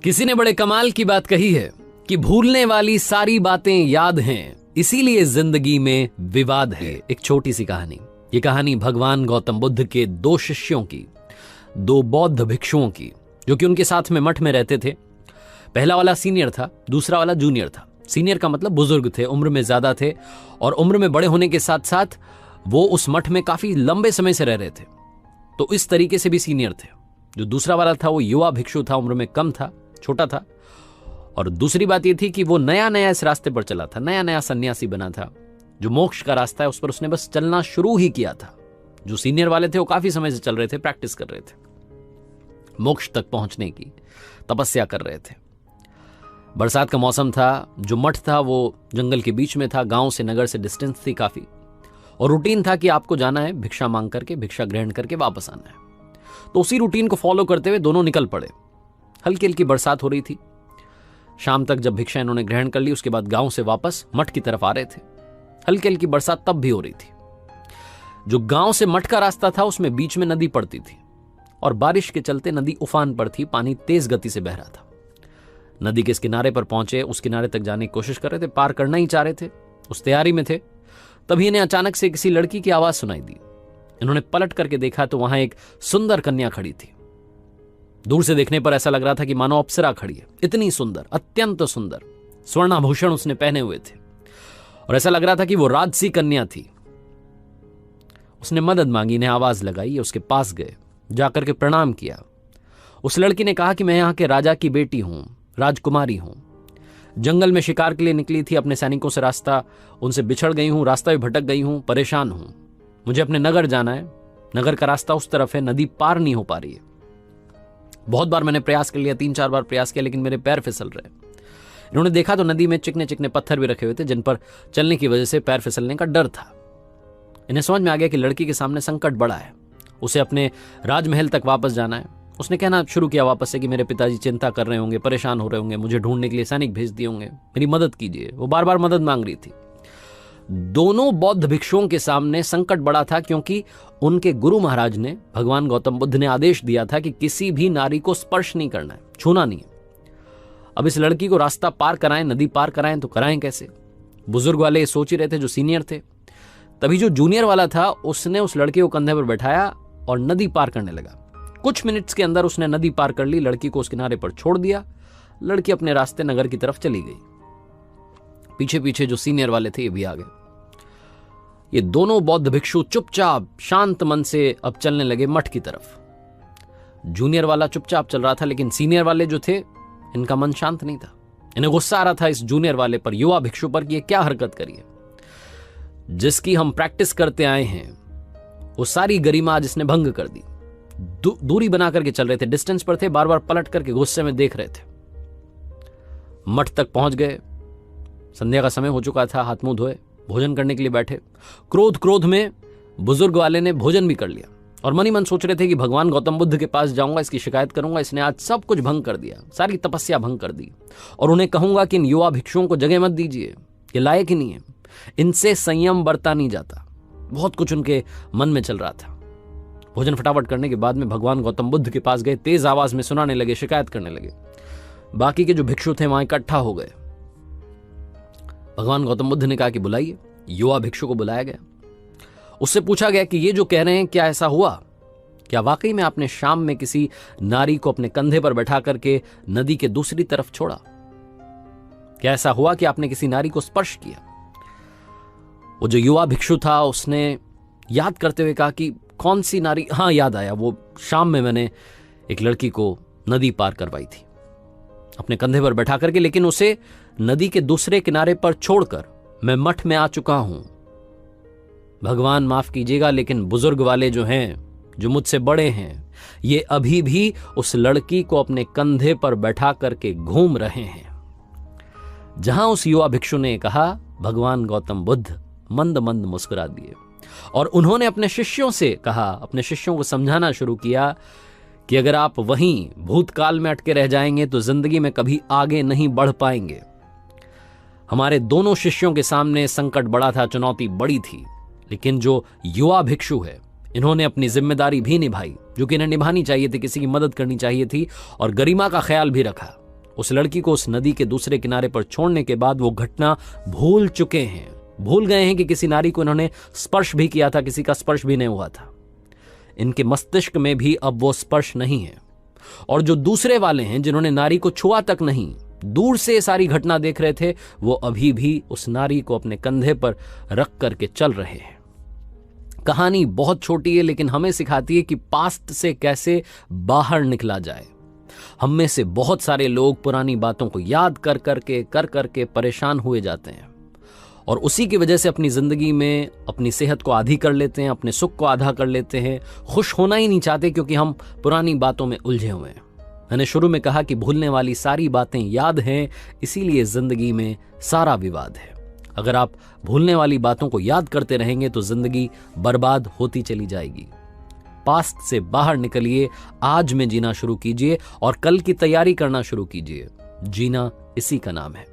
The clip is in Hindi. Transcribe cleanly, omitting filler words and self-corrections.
किसी ने बड़े कमाल की बात कही है कि भूलने वाली सारी बातें याद हैं, इसीलिए जिंदगी में विवाद है। एक छोटी सी कहानी। ये कहानी भगवान गौतम बुद्ध के दो शिष्यों की, दो बौद्ध भिक्षुओं की, जो कि उनके साथ में मठ में रहते थे। पहला वाला सीनियर था, दूसरा वाला जूनियर था। सीनियर का मतलब बुजुर्ग थे, उम्र में ज्यादा थे, और उम्र में बड़े होने के साथ साथ वो उस मठ में काफी लंबे समय से रह रहे थे, तो इस तरीके से भी सीनियर थे। जो दूसरा वाला था वो युवा भिक्षु था, उम्र में कम था, छोटा था। और दूसरी बात ये थी कि वो नया नया इस रास्ते पर चला था, नया नया सन्यासी बना था। जो मोक्ष का रास्ता है उस पर उसने बस चलना शुरू ही किया था। जो सीनियर वाले थे वो काफी समय से चल रहे थे, प्रैक्टिस कर रहे थे, मोक्ष तक पहुंचने की तपस्या कर रहे थे। बरसात का मौसम था, जो मठ था वो जंगल के बीच में था, गांव से, नगर से डिस्टेंस थी काफी, और रूटीन था कि आपको जाना है, भिक्षा मांग करके, भिक्षा ग्रहण करके वापस आना है। तो उसी रूटीन को फॉलो करते हुए दोनों निकल पड़े। हल्की हल्की बरसात हो रही थी। शाम तक जब भिक्षा इन्होंने ग्रहण कर ली, उसके बाद गांव से वापस मठ की तरफ आ रहे थे। हल्की हल्की बरसात तब भी हो रही थी। जो गांव से मठ का रास्ता था उसमें बीच में नदी पड़ती थी, और बारिश के चलते नदी उफान पर थी, पानी तेज गति से बह रहा था। नदी के इस किनारे पर पहुंचे, उस किनारे तक जाने की कोशिश कर रहे थे, पार करना ही चाह रहे थे, उस तैयारी में थे। तभी इन्हें अचानक से किसी लड़की की आवाज सुनाई दी। इन्होंने पलट करके देखा तो वहां एक सुंदर कन्या खड़ी थी। दूर से देखने पर ऐसा लग रहा था कि मानो अप्सरा खड़ी है। इतनी सुंदर, अत्यंत सुंदर, स्वर्णाभूषण उसने पहने हुए थे, और ऐसा लग रहा था कि वो राजसी कन्या थी। उसने मदद मांगी, इन्हें आवाज लगाई, उसके पास गए, जाकर के प्रणाम किया। उस लड़की ने कहा कि मैं यहाँ के राजा की बेटी हूं, राजकुमारी हूं, जंगल में शिकार के लिए निकली थी, अपने सैनिकों से रास्ता उनसे बिछड़ गई हूं, रास्ता भी भटक गई हूं, परेशान हूं, मुझे अपने नगर जाना है, नगर का रास्ता उस तरफ है, नदी पार नहीं हो पा रही है। बहुत बार मैंने प्रयास कर लिया, 3-4 बार प्रयास किया, लेकिन मेरे पैर फिसल रहे। इन्होंने देखा तो नदी में चिकने चिकने पत्थर भी रखे हुए थे, जिन पर चलने की वजह से पैर फिसलने का डर था। इन्हें समझ में आ गया कि लड़की के सामने संकट बड़ा है, उसे अपने राजमहल तक वापस जाना है। उसने कहना शुरू किया वापस से कि मेरे पिताजी चिंता कर रहे होंगे, परेशान हो रहे होंगे, मुझे ढूंढने के लिए सैनिक भेज दिए होंगे, मेरी मदद कीजिए। वो बार बार मदद मांग रही थी। दोनों बौद्ध भिक्षुओं के सामने संकट बड़ा था, क्योंकि उनके गुरु महाराज ने, भगवान गौतम बुद्ध ने आदेश दिया था कि किसी भी नारी को स्पर्श नहीं करना है, छूना नहीं है। अब इस लड़की को रास्ता पार कराएं, नदी पार कराएं, तो कराएं कैसे? बुजुर्ग वाले सोच ही रहे थे, जो सीनियर थे। तभी जो जूनियर वाला था उसने उस लड़के को कंधे पर बैठाया और नदी पार करने लगा। कुछ मिनट्स के अंदर उसने नदी पार कर ली, लड़की को उस किनारे पर छोड़ दिया। लड़की अपने रास्ते नगर की तरफ चली गई। पीछे पीछे जो सीनियर वाले थे ये भी आ गए। ये दोनों बौद्ध भिक्षु चुपचाप शांत मन से अब चलने लगे मठ की तरफ। जूनियर वाला चुपचाप चल रहा था, लेकिन सीनियर वाले जो थे इनका मन शांत नहीं था। इन्हें गुस्सा आ रहा था इस जूनियर वाले पर, युवा भिक्षु पर, कि ये क्या हरकत करी है। जिसकी हम प्रैक्टिस करते आए हैं वो सारी गरिमा जिसने भंग कर दी। दूरी बना करके चल रहे थे, डिस्टेंस पर थे, बार बार पलट करके गुस्से में देख रहे थे। मठ तक पहुंच गए। संध्या का समय हो चुका था, हाथ मुंह धोए, भोजन करने के लिए बैठे। क्रोध में बुजुर्ग वाले ने भोजन भी कर लिया, और मन ही मन सोच रहे थे कि भगवान गौतम बुद्ध के पास जाऊंगा, इसकी शिकायत करूंगा, इसने आज सब कुछ भंग कर दिया, सारी तपस्या भंग कर दी, और उन्हें कहूंगा कि इन युवा भिक्षुओं को जगह मत दीजिए, ये लायक ही नहीं है, इनसे संयम बरता नहीं जाता। बहुत कुछ उनके मन में चल रहा था। भोजन फटाफट करने के बाद में भगवान गौतम बुद्ध के पास गए, तेज आवाज में सुनाने लगे, शिकायत करने लगे। बाकी के जो भिक्षु थे वहां इकट्ठा हो गए। भगवान गौतम बुद्ध ने कहा कि बुलाइए। युवा भिक्षु को बुलाया गया। उससे पूछा गया कि ये जो कह रहे हैं क्या ऐसा हुआ? क्या वाकई में आपने शाम में किसी नारी को अपने कंधे पर बैठा करके नदी के दूसरी तरफ छोड़ा? क्या ऐसा हुआ कि आपने किसी नारी को स्पर्श किया? वो जो युवा भिक्षु था उसने याद करते हुए कहा कि कौन सी नारी? हाँ, याद आया, वो शाम में मैंने एक लड़की को नदी पार करवाई थी अपने कंधे पर बैठा करके, लेकिन उसे नदी के दूसरे किनारे पर छोड़कर मैं मठ में आ चुका हूं। भगवान माफ कीजिएगा, लेकिन बुजुर्ग वाले जो हैं, जो मुझसे बड़े हैं, ये अभी भी उस लड़की को अपने कंधे पर बैठा करके घूम रहे हैं। जहां उस युवा भिक्षु ने कहा, भगवान गौतम बुद्ध मंद मंद मुस्कुरा दिए, और उन्होंने अपने शिष्यों से कहा, अपने शिष्यों को समझाना शुरू किया कि अगर आप वहीं भूतकाल में अटके रह जाएंगे तो जिंदगी में कभी आगे नहीं बढ़ पाएंगे। हमारे दोनों शिष्यों के सामने संकट बड़ा था, चुनौती बड़ी थी, लेकिन जो युवा भिक्षु है इन्होंने अपनी जिम्मेदारी भी निभाई, जो कि इन्हें निभानी चाहिए थी, किसी की मदद करनी चाहिए थी, और गरिमा का ख्याल भी रखा। उस लड़की को उस नदी के दूसरे किनारे पर छोड़ने के बाद वो घटना भूल चुके हैं, भूल गए हैं कि किसी नारी को इन्होंने स्पर्श भी किया था, किसी का स्पर्श भी नहीं हुआ था। इनके मस्तिष्क में भी अब वो स्पर्श नहीं है। और जो दूसरे वाले हैं जिन्होंने नारी को छुआ तक नहीं, दूर से सारी घटना देख रहे थे, वो अभी भी उस नारी को अपने कंधे पर रख करके चल रहे हैं। कहानी बहुत छोटी है लेकिन हमें सिखाती है कि पास्ट से कैसे बाहर निकला जाए। हम में से बहुत सारे लोग पुरानी बातों को याद कर करके परेशान हुए जाते हैं और उसी की वजह से अपनी जिंदगी में अपनी सेहत को आधी कर लेते हैं, अपने सुख को आधा कर लेते हैं, खुश होना ही नहीं चाहते क्योंकि हम पुरानी बातों में उलझे हुए हैं। मैंने शुरू में कहा कि भूलने वाली सारी बातें याद हैं, इसीलिए जिंदगी में सारा विवाद है। अगर आप भूलने वाली बातों को याद करते रहेंगे तो जिंदगी बर्बाद होती चली जाएगी। पास्ट से बाहर निकलिए, आज में जीना शुरू कीजिए और कल की तैयारी करना शुरू कीजिए। जीना इसी का नाम है।